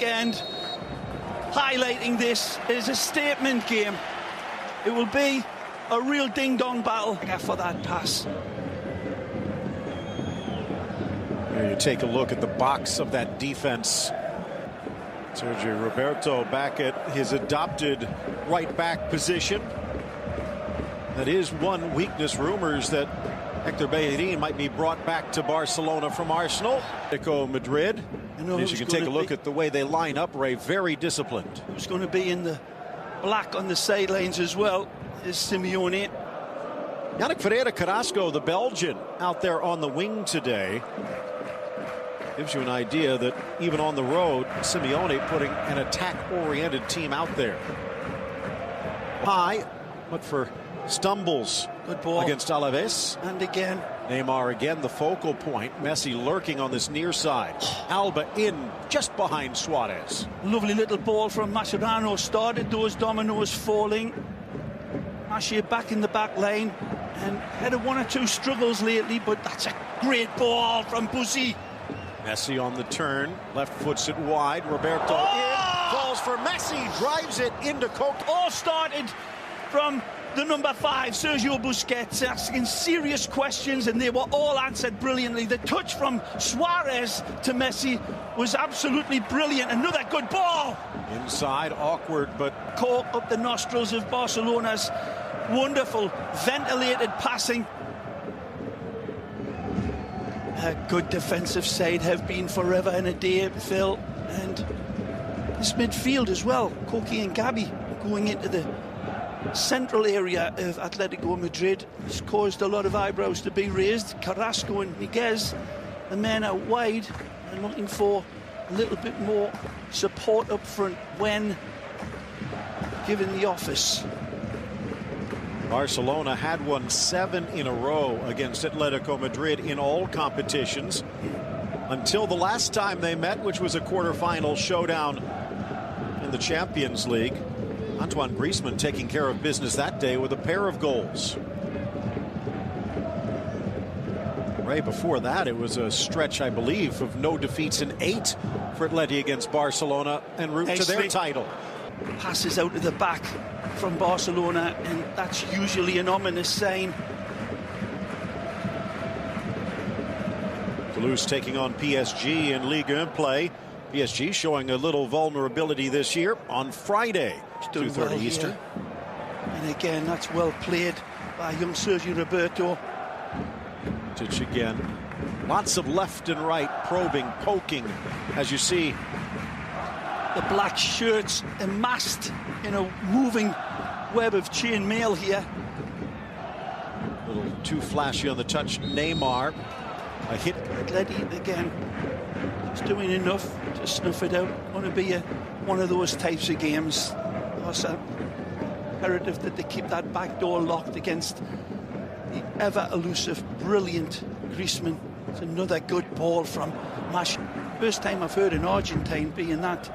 weekend, highlighting this is a statement game. It will be a real ding-dong battle for that pass. Here you take a look at the box of that defense. Sergio Roberto back at his adopted right back position. That is one weakness. Rumors that Hector Bellerin might be brought back to Barcelona from Arsenal. Atletico Madrid. As you can take a look at the way they line up, Ray, very disciplined. Who's going to be in the black on the sidelines as well is Simeone. Yannick Ferreira Carrasco, the Belgian, out there on the wing today. Gives you an idea that even on the road, Simeone putting an attack-oriented team out there. High, but for stumbles. Good ball against Alaves. And again. Neymar again the focal point. Messi lurking on this near side. Alba in just behind Suarez. Lovely little ball from Mascherano. Started those dominoes falling. Mascherano back in the back lane. And had one or two struggles lately, but that's a great ball from Buzi. Messi on the turn. Left foots it wide. Roberto in. Falls for Messi. Drives it into Coke. All started from the number 5, Sergio Busquets, asking serious questions, and they were all answered brilliantly. The touch from Suarez to Messi was absolutely brilliant. Another good ball. Inside, awkward, but caught up the nostrils of Barcelona's wonderful, ventilated passing. A good defensive side have been forever and a day, Phil. And this midfield as well, Koki and Gabi going into the central area of Atletico Madrid has caused a lot of eyebrows to be raised. Carrasco and Miguez, the men out wide, and looking for a little bit more support up front when given the office. Barcelona had won 7 in a row against Atletico Madrid in all competitions until the last time they met, which was a quarterfinal showdown in the Champions League. Antoine Griezmann taking care of business that day with a pair of goals. Ray, before that, it was a stretch, I believe, of no defeats in 8 for Atleti against Barcelona en route to their title. Passes out of the back from Barcelona, and that's usually an ominous sign. Toulouse taking on PSG in Ligue 1 play. PSG showing a little vulnerability this year on Friday, 2:30 Eastern. And again, that's well played by young Sergio Roberto. Tich again. Lots of left and right, probing, poking, as you see. The black shirts amassed in a moving web of chain mail here. A little too flashy on the touch. Neymar. A hit. Atleti again. Just doing enough to snuff it out. Want to be one of those types of games. It's imperative that they keep that back door locked against the ever elusive, brilliant Griezmann. It's another good ball from Mash. First time I've heard an Argentine being that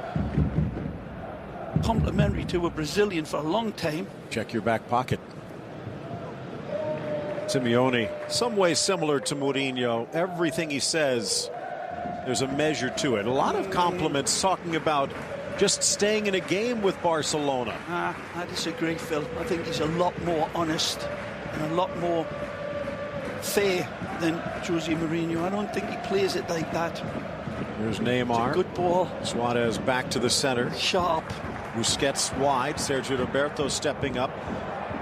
complimentary to a Brazilian for a long time. Check your back pocket. Simeone, some ways similar to Mourinho. Everything he says, there's a measure to it. A lot of compliments talking about just staying in a game with Barcelona. I disagree, Phil. I think he's a lot more honest and a lot more fair than Jose Mourinho. I don't think he plays it like that. Here's Neymar. Good ball. Suarez back to the center. Sharp. Busquets wide. Sergio Roberto stepping up.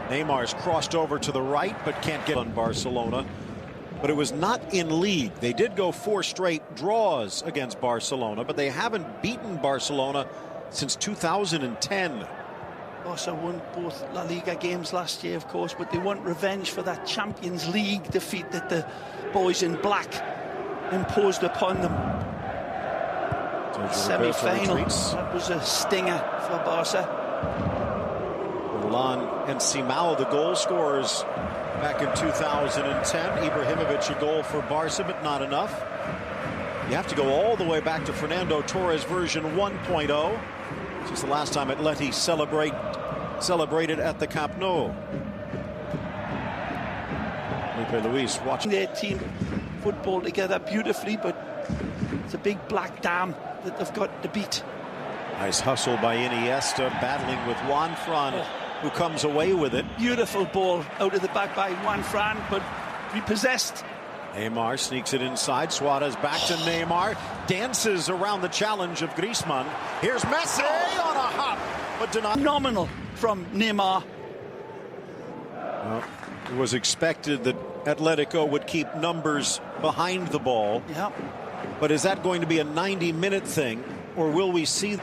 Neymar's crossed over to the right, but can't get on Barcelona. But it was not in league. They did go 4 straight draws against Barcelona, but they haven't beaten Barcelona since 2010. Barca won both La Liga games last year, of course, but they want revenge for that Champions League defeat that the boys in black imposed upon them. Semi-final. That was a stinger for Barca. Milan and Simao, the goal scorers back in 2010. Ibrahimovic a goal for Barca, but not enough. You have to go all the way back to Fernando Torres version 1.0. Since the last time Atleti celebrated at the Camp Nou. Felipe Luis watching their team football together beautifully, but it's a big black dam that they've got to beat. Nice hustle by Iniesta, battling with Juan Fran, who comes away with it. Beautiful ball out of the back by Juan Fran, but repossessed. Neymar sneaks it inside. Suarez back to Neymar. Dances around the challenge of Griezmann. Here's Messi on a hop, but denied. Phenomenal from Neymar. Well, it was expected that Atletico would keep numbers behind the ball. Yeah. But is that going to be a 90-minute thing, or will we see?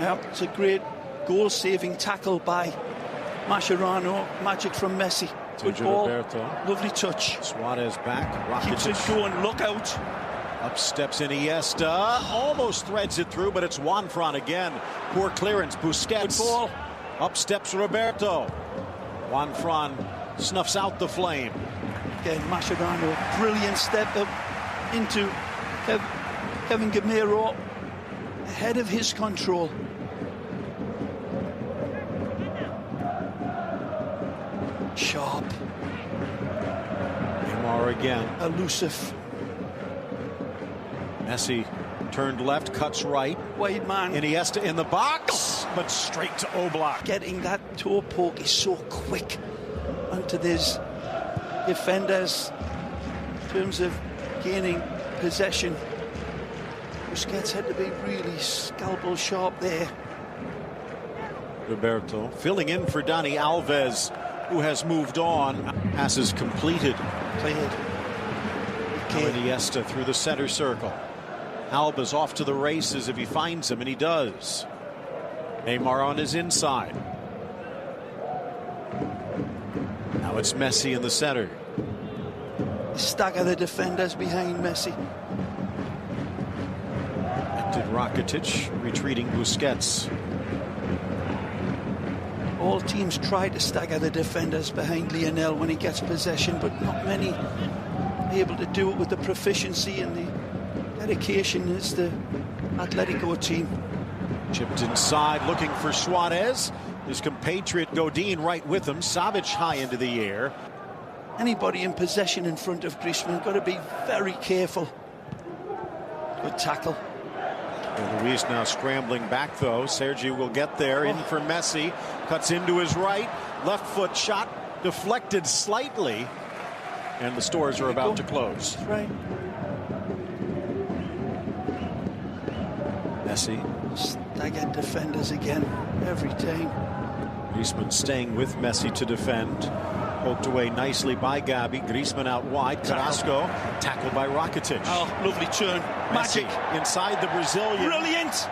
Yeah, it's a great goal-saving tackle by Mascherano. Magic from Messi. Good ball. Roberto. Lovely touch. Suarez back. Keeps it going. Look out. Up steps Iniesta. Almost threads it through, but it's Juan Fran again. Poor clearance. Busquets. Good ball. Up steps Roberto. Juan Fran snuffs out the flame. Again, Mascherano. Brilliant step up into Kevin Gamero. Ahead of his control. Sharp. Neymar again. Elusive. Messi turned left, cuts right. Wide man. Iniesta in the box, but straight to Oblak. Getting that toe poke is so quick onto these defenders in terms of gaining possession. Busquets had to be really scalpel sharp there. Roberto filling in for Dani Alves, who has moved on. Passes completed. Cleared. Iniesta through the center circle. Alba's off to the races if he finds him, and he does. Neymar on his inside. Now it's Messi in the center. Stagger the defenders behind Messi. That did Rakitic, retreating Busquets. All teams try to stagger the defenders behind Lionel when he gets possession, but not many are able to do it with the proficiency and the dedication as the Atletico team. Chipped inside, looking for Suarez. His compatriot Godin right with him. Savic high into the air. Anybody in possession in front of Griezmann got to be very careful. Good tackle. And Luis now scrambling back, though. Sergi will get there. In for Messi. Cuts into his right. Left foot shot deflected slightly. And the stores are about to close. That's right. Messi. Staggered defenders again, every time. Griezmann staying with Messi to defend. Poked away nicely by Gabi. Griezmann out wide. Carrasco tackled by Rakitic. Oh, lovely turn. Messi Magic. inside the Brazilian. Brilliant.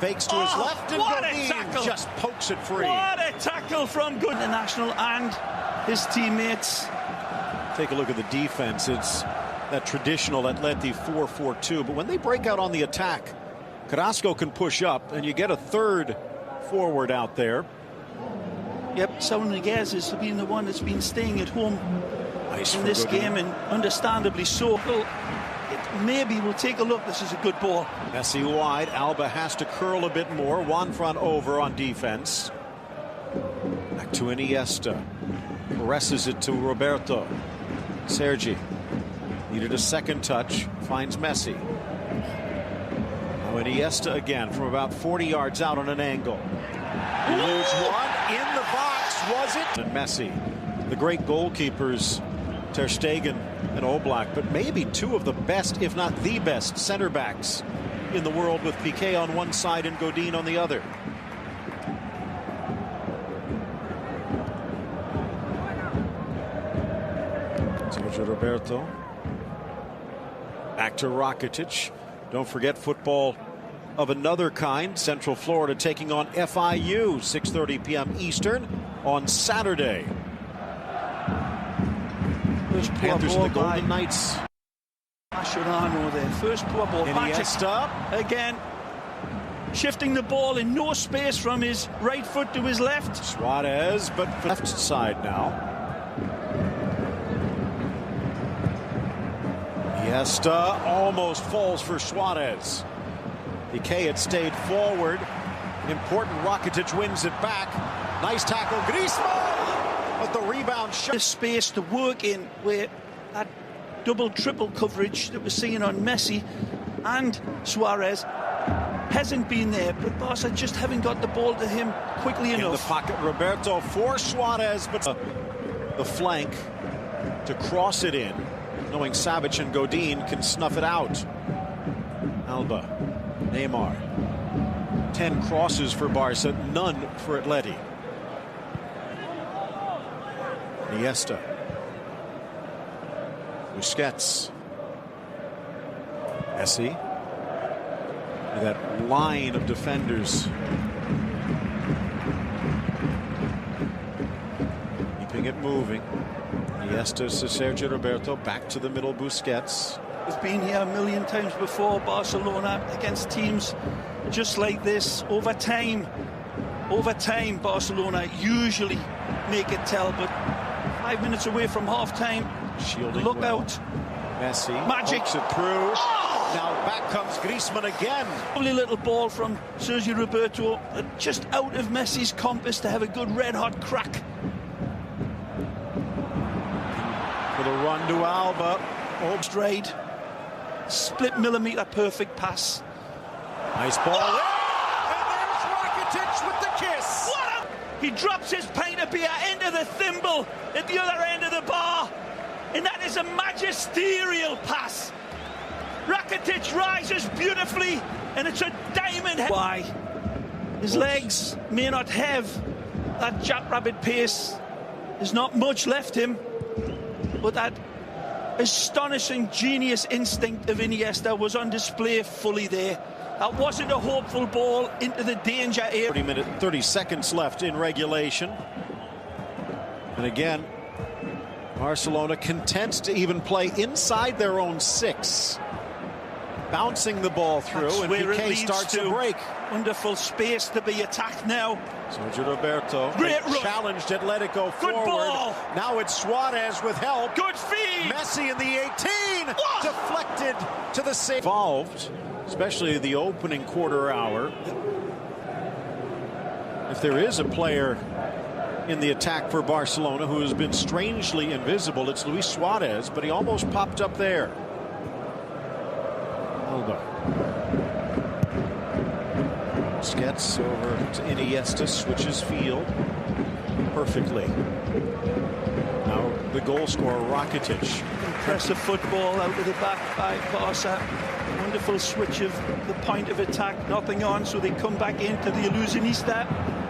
Fakes to his left and what Godin a tackle. just pokes it free. What a tackle from Good International and his teammates. Take a look at the defense. It's that traditional Atleti 4-4-2. But when they break out on the attack, Carrasco can push up, and you get a third forward out there. Yep, Saul Niguez has been the one that's been staying at home in this Godin. game, and understandably so. Maybe we'll take a look. This is a good ball. Messi wide. Alba has to curl a bit more. Juan Fran over on defense. Back to Iniesta. Presses it to Roberto. Sergi needed a second touch. Finds Messi. Now Iniesta again from about 40 yards out on an angle. He loses one in the box. Was it? And Messi, the great goalkeepers, Ter Stegen and Oblak, but maybe two of the best, if not the best, center backs in the world, with Piqué on one side and Godin on the other. Sergio Roberto. Back to Rakitic. Don't forget football of another kind. Central Florida taking on FIU, 6:30 p.m. Eastern on Saturday. First poor Panthers ball and the Golden by Knights. Mascherano there. First poor ball. Iniesta. Again, shifting the ball in no space from his right foot to his left. Suarez, but left side now. Iniesta almost falls for Suarez. Piqué had stayed forward. Important. Rakitic wins it back. Nice tackle. Griezmann, but the rebound shot. There's space to work in where that double triple coverage that we're seeing on Messi and Suarez hasn't been there, but Barca just haven't got the ball to him quickly enough. In the pocket, Roberto for Suarez, but the flank to cross it in, knowing Savic and Godin can snuff it out. Alba, Neymar. 10 crosses for Barca, none for Atleti. Iniesta. Busquets. Messi. That line of defenders. Keeping it moving. Iniesta to Sergio Roberto, back to the middle, Busquets. We've been here a million times before, Barcelona, against teams just like this. Over time, Barcelona usually make it tell, but 5 minutes away from half-time, shielding look well. out. Messi Magic. pokes it through. Oh! Now back comes Griezmann again. Lovely little ball from Sergio Roberto, just out of Messi's compass to have a good red-hot crack. For the run to Alba. Oh, straight. Split millimetre perfect pass. Nice ball. Oh! And there's Rakitic with the kiss. He drops his pint of beer into the thimble at the other end of the bar. And that is a magisterial pass. Rakitic rises beautifully, and it's a diamond head. Why? His legs may not have that jackrabbit pace. There's not much left him, but that astonishing genius instinct of Iniesta was on display fully there. That wasn't a hopeful ball into the danger area. 30 seconds left in regulation. And again, Barcelona content to even play inside their own 6. Bouncing the ball through, that's and Piqué starts a break. Wonderful space to be attacked now. Sergio Roberto challenged Atletico forward. Ball. Now it's Suarez with help. Good feed. Messi in the 18. Deflected to the save. Involved, especially the opening quarter hour. If there is a player in the attack for Barcelona who has been strangely invisible, it's Luis Suarez, but he almost popped up there. Alba. Busquets over to Iniesta, switches field perfectly. Now the goal scorer, Rakitic. Impressive football out of the back by Barca. Wonderful switch of the point of attack, nothing on, so they come back into the illusionista.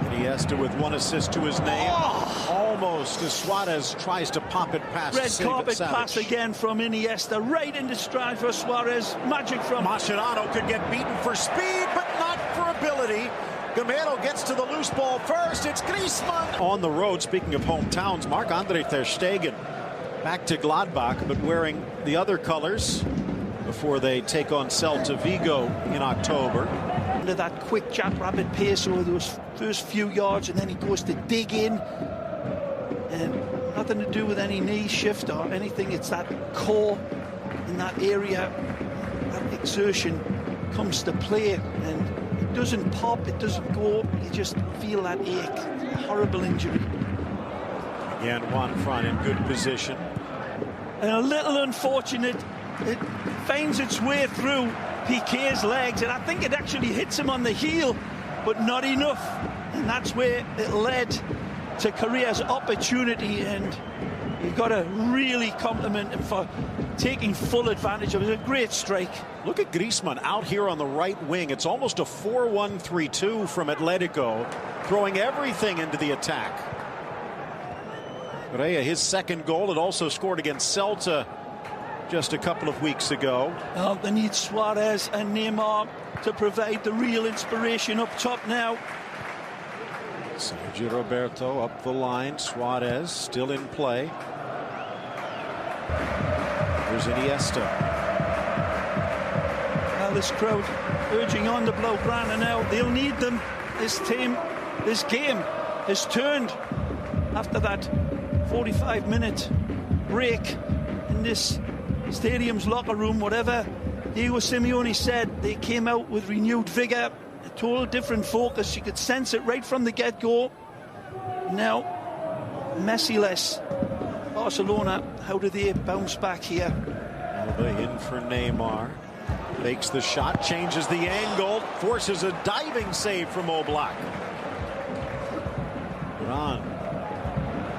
Iniesta with 1 assist to his name. Almost as Suarez tries to pop it past. Red carpet pass again from Iniesta, right into stride for Suarez. Magic from Mascherano could get beaten for speed, but not for ability. Gamero gets to the loose ball first. It's Griezmann. On the road, speaking of hometowns, Marc-Andre ter Stegen back to Gladbach, but wearing the other colors before they take on Celta Vigo in October. Under that quick jackrabbit pace over those first few yards, and then he goes to dig in, and nothing to do with any knee shift or anything. It's that core in that area, that exertion comes to play, and it doesn't pop, it doesn't go, you just feel that ache. A horrible injury. Again, Juan Fran in good position. And a little unfortunate, it finds its way through Piqué's legs, and I think it actually hits him on the heel, but not enough. And that's where it led to Correa's opportunity, and you've got to really compliment him for taking full advantage of it. It was a great strike. Look at Griezmann out here on the right wing. It's almost a 4-1-3-2 from Atletico, throwing everything into the attack. Correa, his second goal, it also scored against Celta just a couple of weeks ago. Well, they need Suarez and Neymar to provide the real inspiration up top now. Sergio Roberto up the line. Suarez still in play. Here's Iniesta. Well, this crowd urging on the Blaugrana now. They'll need them. This team, this game has turned after that 45-minute break in this stadium's locker room. Whatever Diego Simeone said, they came out with renewed vigor, a total different focus. You could sense it right from the get-go. Now, Messi-less Barcelona, how do they bounce back here? Alba in for Neymar. Makes the shot, changes the angle, forces a diving save from Oblak. Turan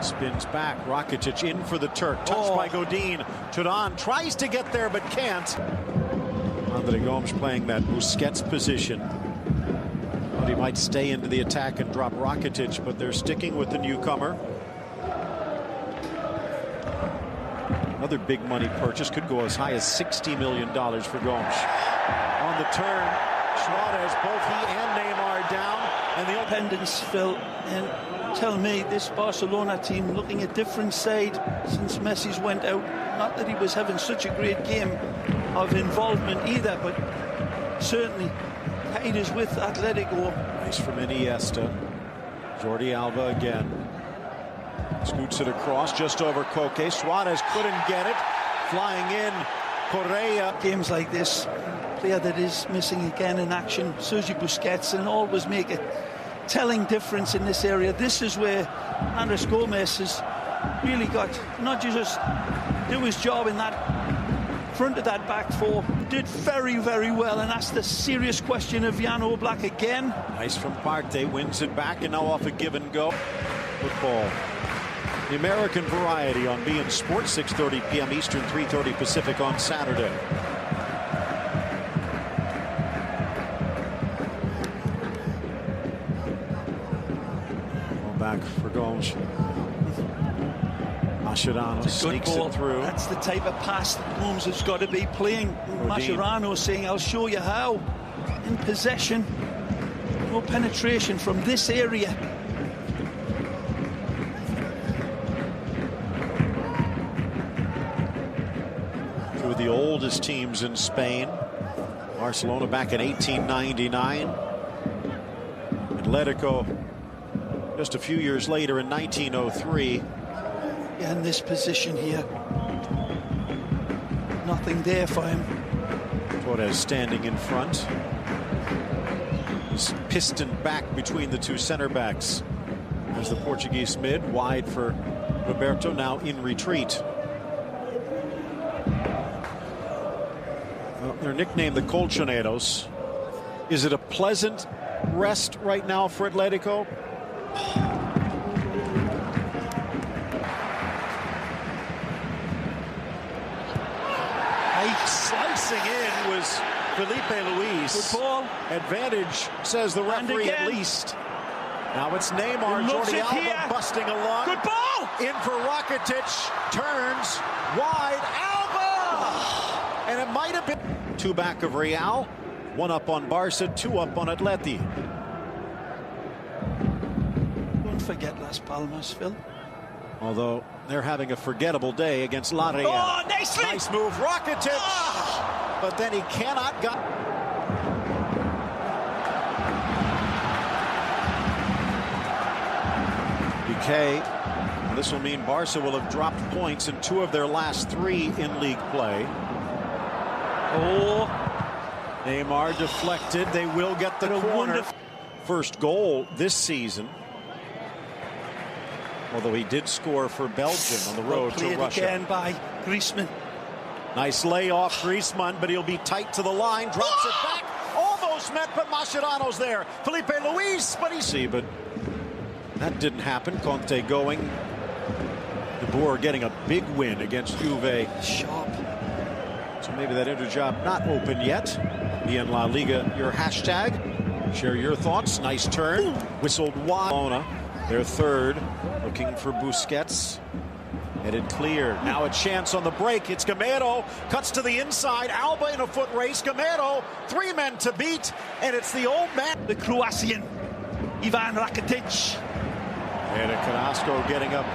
spins back. Rakitic in for the Turk. Touched by Godin. Turan tries to get there but can't. Andre Gomes playing that Busquets position. But he might stay into the attack and drop Rakitic, but they're sticking with the newcomer. Another big money purchase, could go as high as $60 million for Gomes. On the turn, Suarez, both he and Neymar down. And the independence, Phil, and tell me this Barcelona team looking a different side since Messi's went out. Not that he was having such a great game of involvement either, but certainly tied is with Atletico. Nice from Iniesta. Jordi Alba again. Scoots it across just over Koke. Suarez couldn't get it. Flying in, Correa. Games like this, player that is missing again in action, Sergio Busquets, and always make a telling difference in this area. This is where Andres Gomez has really got not just do his job in that front of that back four, did very, very well, and that's the serious question of Jan Oblak again. Nice from Partey, wins it back, and now off a give and go. Football. The American variety on beIN Sports, 6:30 p.m. Eastern, 3:30 Pacific on Saturday. Back for Gomes. Mascherano sneaks it through. That's the type of pass that Gomes has got to be playing. Mascherano saying, I'll show you how. In possession, no penetration from this area. Two of the oldest teams in Spain. Barcelona back in 1899. Atletico just a few years later in 1903. Yeah, in this position here, nothing there for him. Torres standing in front. He's pistoned back between the two center backs. There's the Portuguese mid, wide for Roberto, now in retreat. Well, they're nicknamed the Colchoneros. Is it a pleasant rest right now for Atletico? Slicing in was Felipe Luis. Good ball. Advantage, says the referee at least. Now it's Neymar, Jordi Alba busting along. Good ball! In for Rakitic, turns wide, Alba! And it might have been two back of Real, one up on Barca, two up on Atleti. Don't forget Las Palmas, Phil. Although they're having a forgettable day against La Real. Oh, nicely! Nice move, Rakitic! Oh. But then he cannot get... BK. This will mean Barca will have dropped points in two of their last three in league play. Oh. Neymar deflected. They will get the corner. First goal this season. Although he did score for Belgium on the road to Russia. Again by Griezmann. Nice layoff, Griezmann, but he'll be tight to the line. Drops it back. Almost met, but Mascherano's there. Felipe Luis, but but that didn't happen. Conte going. De Boer getting a big win against Juve. Sharp. So maybe that interjob not open yet. beIN La Liga, your hashtag. Share your thoughts. Nice turn. Whistled wide. Their third, looking for Busquets. Headed clear. Now a chance on the break. It's Gamero. Cuts to the inside. Alba in a foot race. Gamero, three men to beat. And it's the old man. The Croatian, Ivan Rakitic. And Carrasco getting up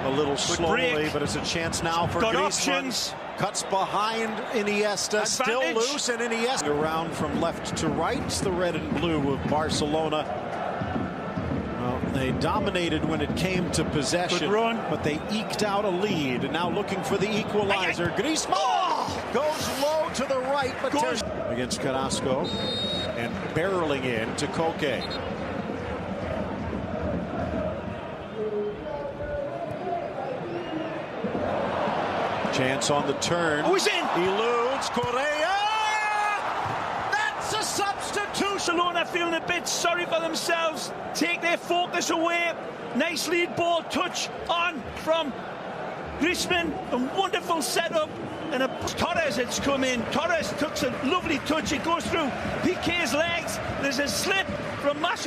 a little slowly, but it's a chance now for Griezmann. Cuts behind Iniesta. Advantage. Still loose, and Iniesta. Around from left to right. It's the red and blue of Barcelona. They dominated when it came to possession, but they eked out a lead. And now looking for the equalizer. Griezmann goes low to the right, but against Carrasco, and barreling in to Koke. Chance on the turn. Oh, he's in. Eludes Correa. Barcelona feeling a bit sorry for themselves, take their focus away. Nice lead ball touch on from Griezmann, a wonderful setup, and Torres has come in. Torres took a lovely touch, it goes through Piqué's legs, there's a slip from Mascherano.